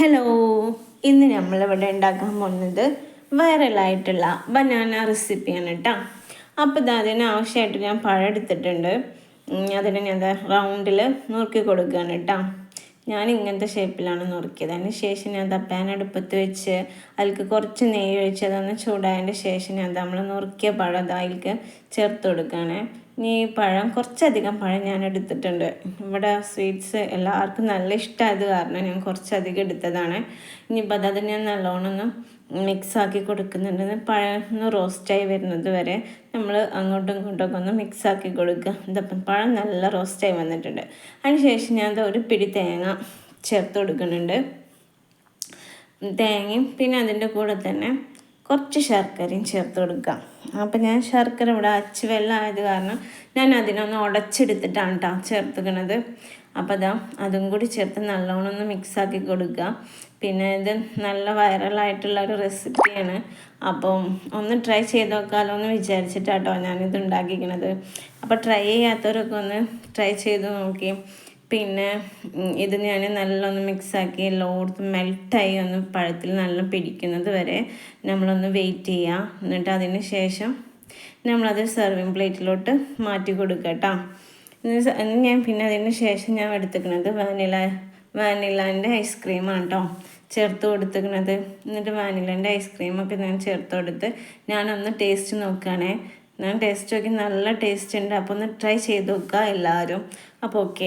Hello, ഇന്ന് നമ്മളിവിടെ ഉണ്ടാക്കാൻ പോകുന്നത് വൈറലായിട്ടുള്ള ബനാന റെസിപ്പിയാണ് കേട്ടോ. അപ്പോൾ ഇത് അതിന് ആവശ്യമായിട്ട് ഞാൻ പഴം എടുത്തിട്ടുണ്ട്. അതിന് ഞാൻ റൗണ്ടിൽ നുറുക്കി കൊടുക്കുകയാണ് കേട്ടോ. ഞാൻ ഇങ്ങനത്തെ ഷേപ്പിലാണ് നുറുക്കിയത്. അതിന് ശേഷം ഞാൻ പാൻ അടുപ്പത്ത് വെച്ച് അതിലേക്ക് കുറച്ച് നെയ്യ് ഒഴിച്ച് അതൊന്ന് ചൂടായതിൻ്റെ ശേഷം ഞാൻ നമ്മൾ നുറുക്കിയ പഴം അതിലേക്ക് ചേർത്ത് കൊടുക്കുകയാണ്. ഈ പഴം കുറച്ചധികം പഴം ഞാൻ എടുത്തിട്ടുണ്ട്. ഇവിടെ സ്വീറ്റ്സ് എല്ലാവർക്കും നല്ല ഇഷ്ടമായത് കാരണം ഞാൻ കുറച്ചധികം എടുത്തതാണ്. ഇനിയിപ്പോൾ അത് ഞാൻ നല്ലോണം ഒന്ന് മിക്സാക്കി കൊടുക്കുന്നുണ്ട്. പഴം ഒന്ന് റോസ്റ്റായി വരുന്നത് വരെ നമ്മൾ അങ്ങോട്ടും ഇങ്ങോട്ടൊക്കെ ഒന്ന് മിക്സാക്കി കൊടുക്കുക. ഇതപ്പം പഴം നല്ല റോസ്റ്റായി വന്നിട്ടുണ്ട്. അതിന് ശേഷം ഞാൻ ഒരു പിടി തേങ്ങ ചേർത്ത് കൊടുക്കുന്നുണ്ട്. തേങ്ങയും പിന്നെ അതിൻ്റെ കൂടെ തന്നെ കുറച്ച് ശർക്കരയും ചേർത്ത് കൊടുക്കാം. അപ്പം ഞാൻ ശർക്കര ഇവിടെ അച്ച് വെള്ളമായത് കാരണം ഞാൻ അതിനൊന്ന് ഉടച്ചെടുത്തിട്ടാണ് കേട്ടോ ചേർത്തുക്കണത്. അപ്പോൾ അതും കൂടി ചേർത്ത് നല്ലോണം ഒന്ന് മിക്സാക്കി കൊടുക്കുക. പിന്നെ ഇത് നല്ല വൈറലായിട്ടുള്ള ഒരു റെസിപ്പിയാണ്. അപ്പം ഒന്ന് ട്രൈ ചെയ്ത് നോക്കാമല്ലോ എന്ന് വിചാരിച്ചിട്ടാട്ടോ ഞാനിത് ഉണ്ടാക്കിക്കണത്. അപ്പോൾ ട്രൈ ചെയ്യാത്തവരൊക്കെ ഒന്ന് ട്രൈ ചെയ്ത് നോക്കി. പിന്നെ ഇത് ഞാൻ നല്ലൊന്ന് മിക്സാക്കി എല്ലായിടത്തും മെൽട്ടായി ഒന്ന് പഴത്തിൽ നല്ല പിടിക്കുന്നത് വരെ നമ്മളൊന്ന് വെയിറ്റ് ചെയ്യുക. എന്നിട്ട് അതിന് ശേഷം നമ്മളത് സെർവിങ് പ്ലേറ്റിലോട്ട് മാറ്റി കൊടുക്കുക കേട്ടോ. ഞാൻ പിന്നെ അതിന് ശേഷം ഞാൻ എടുത്തിരിക്കുന്നത് വാനിലാൻ്റെ ഐസ്ക്രീമാണ് കേട്ടോ ചേർത്ത് കൊടുത്തിരിക്കുന്നത്. എന്നിട്ട് വാനിലാൻ്റെ ഐസ്ക്രീമൊക്കെ ഞാൻ ചേർത്ത് കൊടുത്ത് ഞാനൊന്ന് ടേസ്റ്റ് നോക്കുകയാണേ. ഞാൻ ടേസ്റ്റ് നോക്കി നല്ല ടേസ്റ്റ് ഉണ്ട്. അപ്പോൾ ഒന്ന് ട്രൈ ചെയ്ത് നോക്കുക എല്ലാവരും. അപ്പോൾ ഓക്കെ.